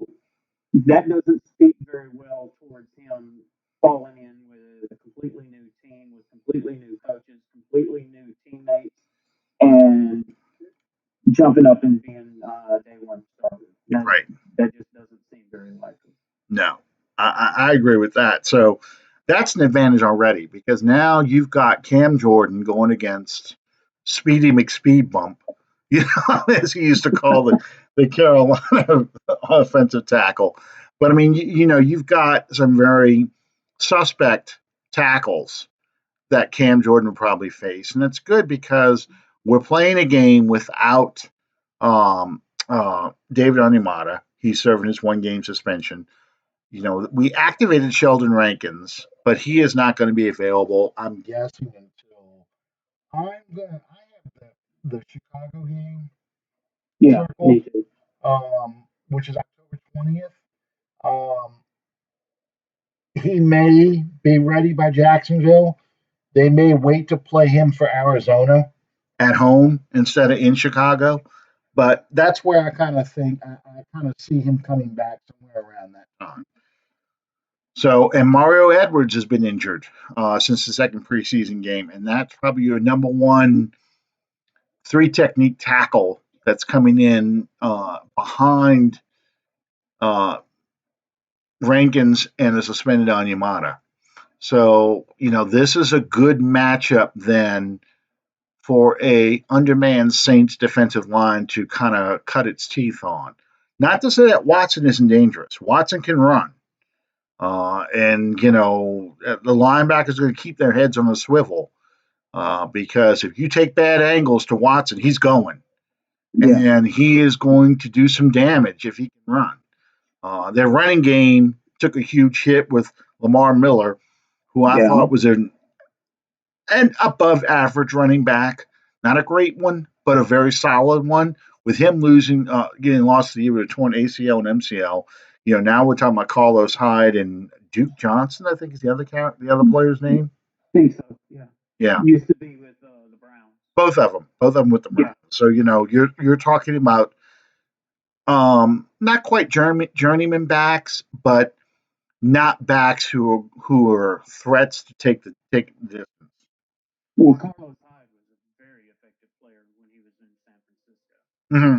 that doesn't speak very well towards him falling in with a completely new team, with completely new coaches, completely new teammates, and jumping up and being day one starter. Right. That just doesn't seem very likely. No, I agree with that. So that's an advantage already because now you've got Cam Jordan going against Speedy McSpeed Bump, as he used to call the Carolina offensive tackle. But I mean, you've got some very suspect tackles that Cam Jordan will probably face, and it's good because we're playing a game without David Onyemata. He's serving his 1 game suspension. We activated Sheldon Rankins, but he is not going to be available, I'm guessing, until I have the Chicago game circled, which is October 20th. He may be ready by Jacksonville. They may wait to play him for Arizona at home instead of in Chicago. But that's where I kind of think I kind of see him coming back somewhere around that time. So, and Mario Edwards has been injured since the second preseason game, and that's probably your number one 3 technique tackle that's coming in behind Rankins and a suspended Onyemata. So, this is a good matchup then for a undermanned Saints defensive line to kind of cut its teeth on. Not to say that Watson isn't dangerous. Watson can run. And, the linebackers are going to keep their heads on a swivel because if you take bad angles to Watson, he's going. Yeah. And he is going to do some damage if he can run. Their running game took a huge hit with Lamar Miller, who I Yeah. thought was an above average running back. Not a great one, but a very solid one. With him getting lost to the year with a torn ACL and MCL, now we're talking about Carlos Hyde and Duke Johnson. I think is the other player's name. I think so. Yeah. Yeah, Used to be with the Browns. both of them with the Browns. Yeah. So you're talking about not quite journeyman backs, but not backs who are threats to take the distance. Well, Carlos Hyde was a very effective player when he was in San Francisco. Mm-hmm.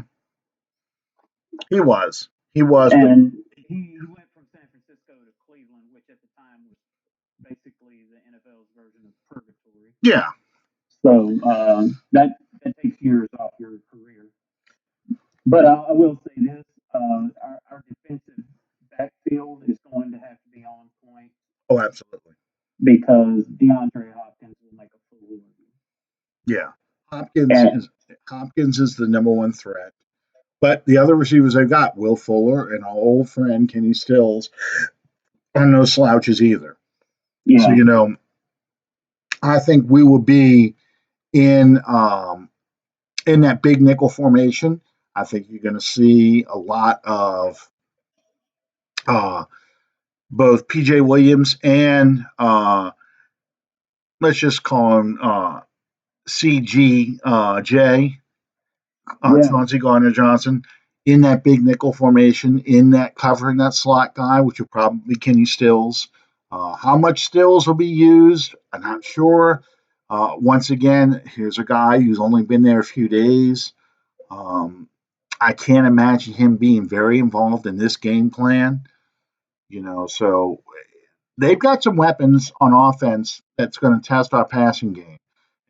He was, but And he went from San Francisco to Cleveland, which at the time was basically the NFL's version of purgatory. yeah. So that takes years off your career. But I will say this: our defensive backfield is going to have to be on point Oh, absolutely. because DeAndre Hopkins will make a fool of you. Yeah. Hopkins And is Hopkins is the number one threat. But the other receivers they've got, Will Fuller and our old friend Kenny Stills, are no slouches either. So yeah, I think we will be in in that big nickel formation. I think you're going to see a lot of uh, both PJ Williams and let's just call him CGJ, yeah, Chauncey Gardner Johnson, in that big nickel formation, in that covering that slot guy, which will probably be Kenny Stills. How much Stills will be used, I'm not sure. Once again, here's a guy who's only been there a few days. Um, I can't imagine him being very involved in this game plan. So they've got some weapons on offense that's going to test our passing game.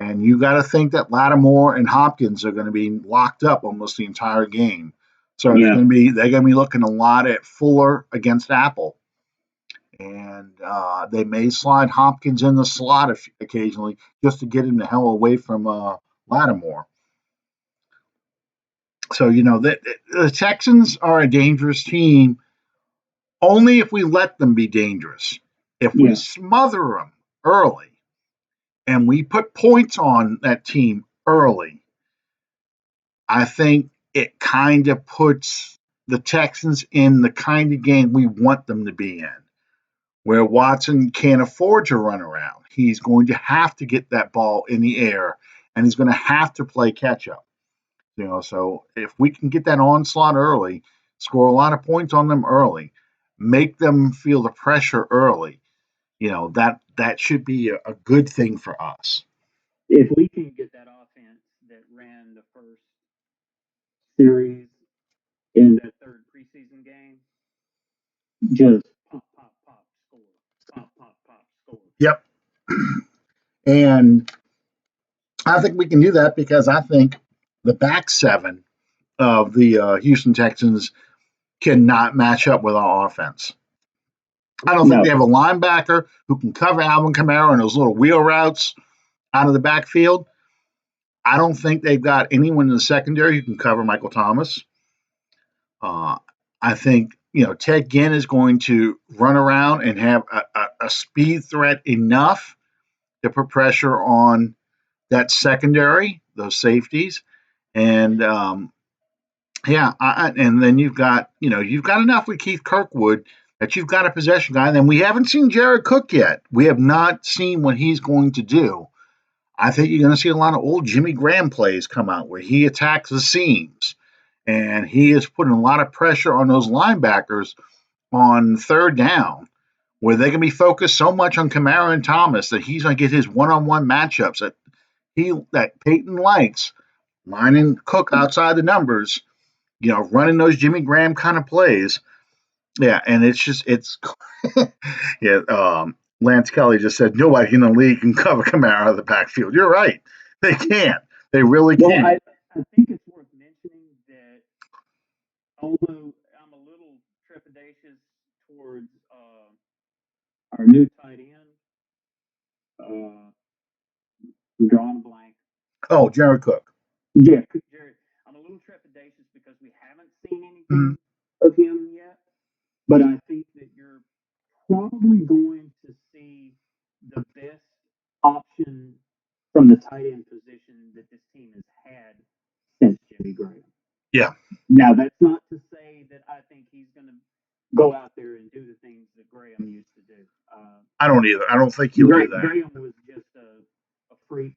And you got to think that Lattimore and Hopkins are going to be locked up almost the entire game. So yeah. they're going to be looking a lot at Fuller against Apple, and they may slide Hopkins in the slot occasionally just to get him the hell away from Lattimore. So the Texans are a dangerous team only if we let them be dangerous. If we Yeah. smother them early and we put points on that team early, I think it kind of puts the Texans in the kind of game we want them to be in, where Watson can't afford to run around. He's going to have to get that ball in the air and he's going to have to play catch up. So if we can get that onslaught early, score a lot of points on them early, make them feel the pressure early, that should be a good thing for us. If we can get that offense that ran the first series in that third preseason game, just pop, pop, pop, score, pop, pop, pop, score. Yep. And I think we can do that because I think the back seven of the Houston Texans cannot match up with our offense. I don't think No, they have a linebacker who can cover Alvin Kamara on those little wheel routes out of the backfield. I don't think they've got anyone in the secondary who can cover Michael Thomas. Uh, I think Ted Ginn is going to run around and have a speed threat enough to put pressure on that secondary, those safeties, and and then you've got enough with Keith Kirkwood that you've got a possession guy. And then we haven't seen Jared Cook yet. We have not seen what he's going to do. I think you're going to see a lot of old Jimmy Graham plays come out where he attacks the seams, and he is putting a lot of pressure on those linebackers on third down, where they can be focused so much on Kamara and Thomas that he's going to get his one-on-one matchups that Peyton likes, lining Cook outside the numbers, running those Jimmy Graham kind of plays. Yeah, and it's yeah. Lance Kelly just said nobody in the league can cover Kamara out of the backfield. You're right. They can't. They really Well, can't. I think it's worth mentioning that although I'm a little trepidatious towards our new tight end, uh, I'm drawing a blank. Oh, Jared Cook. Yeah, Jared. I'm a little trepidatious because we haven't seen Mhm. anything of him yet, but I think that you're probably going to see the best option from the tight end position that this team has had since Jimmy Graham. Yeah, Now, that's not to say that I think he's going to go out there and do the things that Graham used to do. I don't either. I don't think he'll do that. Graham was just a freak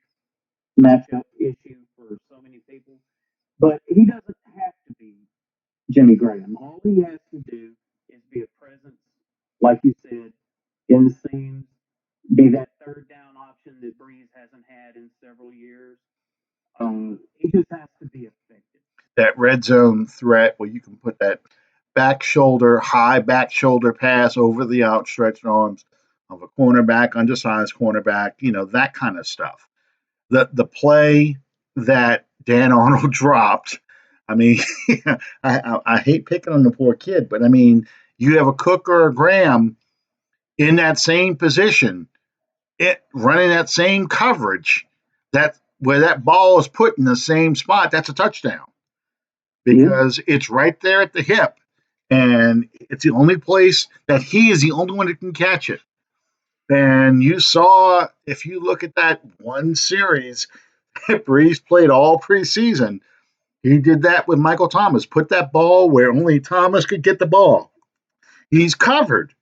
matchup issue for so many people, but he doesn't have to be Jimmy Graham. All he has to do is be a presence, like you said, in the seams, be that third down option that Breeze hasn't had in several years. He just has to be effective. That red zone threat where you can put that high back shoulder pass over the outstretched arms of a cornerback, undersized cornerback, that kind of stuff. The play that Dan Arnold dropped, I mean, I hate picking on the poor kid, but I mean, you have a Cook or a Graham in that same position, running that same coverage, that where that ball is put in the same spot, that's a touchdown Yeah, because it's right there at the hip, and it's the only place that he is the only one that can catch it. And you saw, if you look at that one series that Breeze played all preseason, he did that with Michael Thomas. Put that ball where only Thomas could get the ball. He's covered.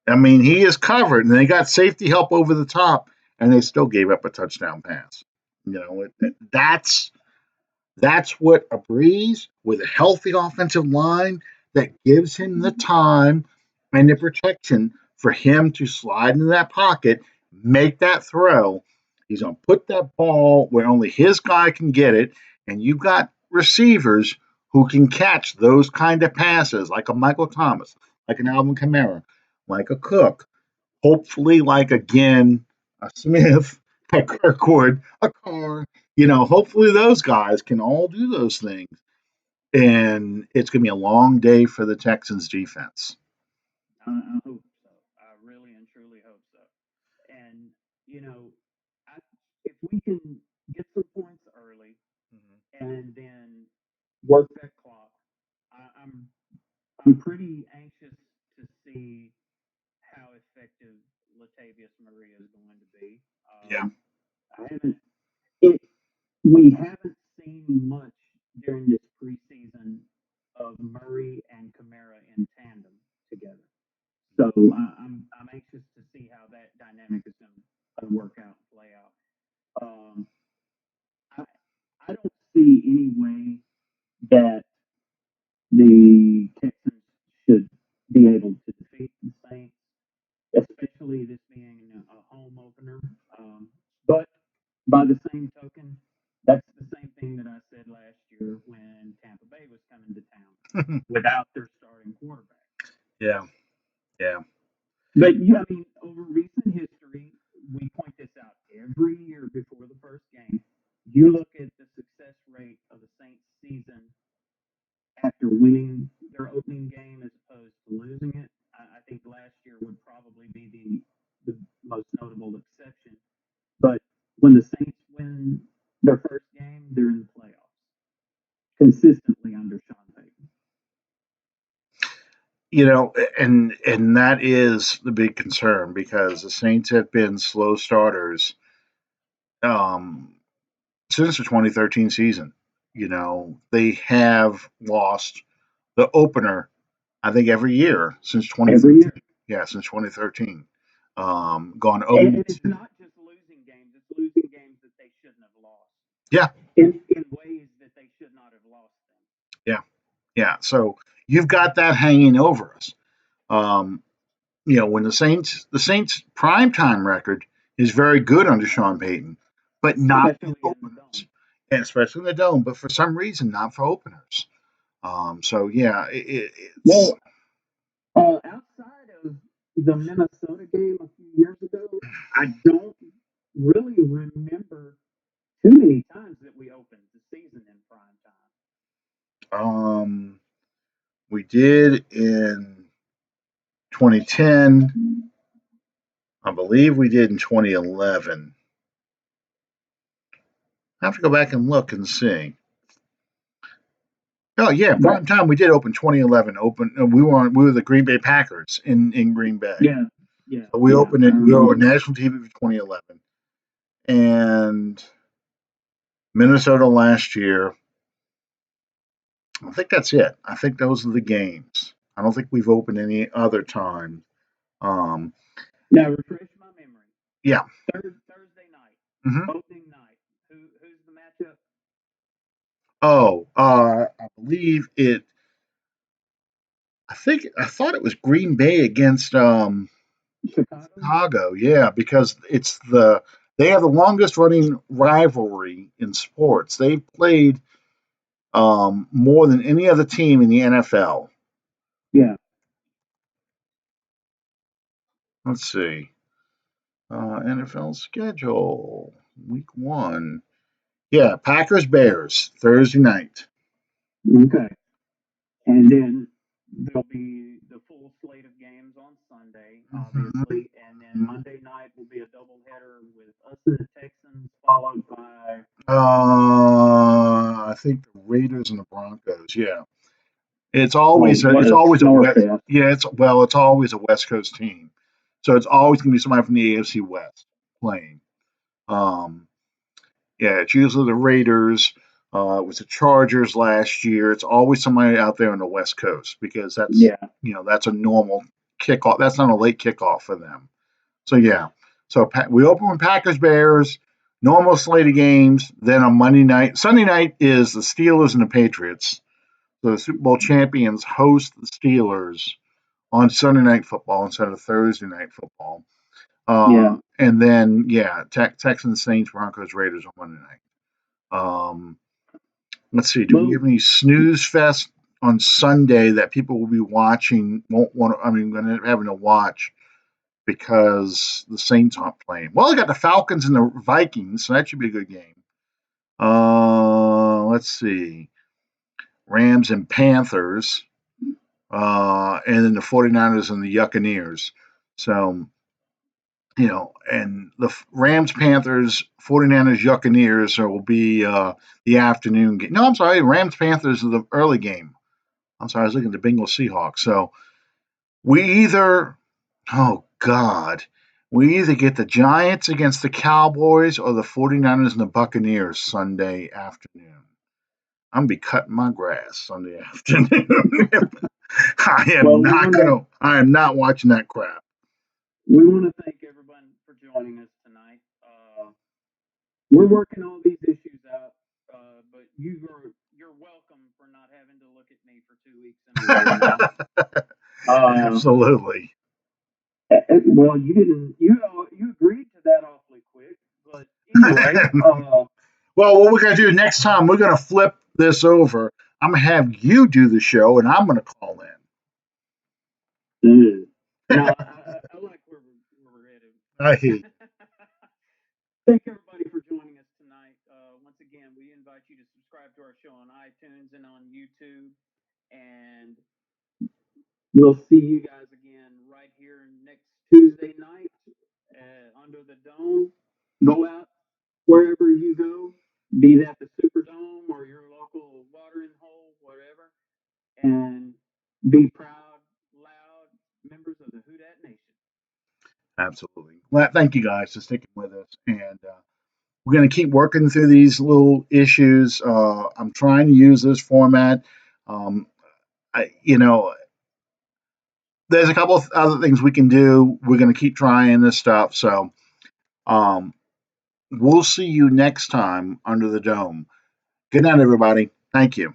I mean, he is covered, and they got safety help over the top, and they still gave up a touchdown pass. That's what a Breeze with a healthy offensive line that gives him the time and the protection for him to slide into that pocket, make that throw. He's going to put that ball where only his guy can get it, and you've got receivers who can catch those kind of passes, like a Michael Thomas, like an Alvin Kamara, like a Cook, hopefully like again a Smith, a Kirkwood, a Carr. Hopefully those guys can all do those things, and it's going to be a long day for the Texans defense. I hope so. I really and truly hope so. And you know, I, if we can get some points early and then work that clock, I'm pretty anxious to see how effective Latavius Murray is going to be. Yeah, I haven't it we haven't seen much during this preseason of Murray and Kamara in tandem together. So I'm anxious to see how that dynamic is going to work out and play out. Um, I I don't see any way that the Texans should be able to defeat the Saints, especially this being a home opener. But by the same token, that's the same thing that I said last year when Tampa Bay was coming to town without their starting quarterback. yeah, yeah. But yeah, I mean, over recent history, we point this out every year before the first game. You look at the success rate of the Saints season after winning their opening game as opposed to losing it. I think last year would probably be the most notable exception. But when the Saints win their first game, they're in the playoffs consistently under Sean Payton. And that is the big concern because the Saints have been slow starters um, since the 2013 season. They have lost the opener, I think, every year since Every 2013. year. Yeah, since 2013. Gone And 0. it's not just losing games, it's losing games that they shouldn't have lost Yeah, in ways that they should not have lost them. yeah, yeah. So you've got that hanging over us. Um, when the Saints primetime record is very good under Sean Payton, but not in Especially in the openers, dome. and especially in the dome. But for some reason, not for openers. So yeah, it's Well, Outside of the Minnesota game a few years ago, I don't really remember too many times that we opened the season in prime Um, we did in 2010. I believe we did in 2011. I have to go back and look and see. Oh yeah, time. prime time. We did open 2011. We were the Green Bay Packers in Green Bay. Yeah, yeah, So we yeah. opened I it. We were on remember. national TV for 2011, and Minnesota last year. I think that's it. I think those are the games. I don't think we've opened any other time. Um, Now refresh my memory. yeah. Thursday night, hmm opening night. Who's the matchup? Oh, I believe it. I thought it was Green Bay against Chicago. Chicago. Yeah, because they have the longest running rivalry in sports. They've played more than any other team in the NFL. Yeah. Let's see. NFL schedule week one. Yeah, Packers Bears Thursday night. Okay. And then there'll be the full slate of games on Sunday, hmm obviously, and then Monday night will be a doubleheader with us and the Texans, followed by I think the Raiders and the Broncos. Yeah, oh, what it's a always a West. snore Yeah, it's always a West Coast team. So it's always going to be somebody from the AFC West playing. Um, yeah, it's usually the Raiders. It was the Chargers last year. It's always somebody out there on the West Coast because Yeah, that's a normal kickoff. That's not a late kickoff for them. So yeah, so we open with Packers Bears, normal slate of games. Then on Monday night, Sunday night is the Steelers and the Patriots. The Super Bowl champions host the Steelers on Sunday Night Football instead of Thursday Night Football. yeah. And then yeah, Texans, Saints, Broncos, Raiders on Monday night. Um, let's see. Do we Well, have any snooze fest on Sunday that people will be watching? Won't want. I mean, going to having to watch because the Saints aren't playing. Well, they got the Falcons and the Vikings, so that should be a good game. Let's see. Rams and Panthers, and then the 49ers and the Buccaneers. So, and the Rams, Panthers, 49ers, Buccaneers will be the afternoon game. No, I'm sorry. Rams, Panthers is the early game. I'm sorry. I was looking at the Bengals, Seahawks. So we either Oh God. We either get the Giants against the Cowboys or the 49ers and the Buccaneers Sunday afternoon. I'm gonna be cutting my grass Sunday afternoon. well, we want to I am not watching that crap. thank everyone for joining us tonight. We're working all these issues out, but you're welcome for not having to look at me for 2 weeks in a row now. Uh, Absolutely. well, you didn't. You agreed to that awfully quick, but anyway. Well, what we're gonna do next time, we're gonna flip this over. I'm gonna have you do the show and I'm gonna call No, in. I like where we're headed. I hear you. Thank everybody for joining us tonight. Once again, we invite you to subscribe to our show on iTunes and on YouTube. And we'll see you guys again right here next Tuesday night under the dome. Go out wherever you go, be that the Superdome or your local watering hole, whatever, and be proud, loud members of the Who Dat Nation. Absolutely. Well, thank you guys for sticking with us, and we're going to keep working through these little issues. I'm trying to use this format. Um, there's a couple of other things we can do. We're going to keep trying this stuff. So um, we'll see you next time under the dome. Good night, everybody. Thank you.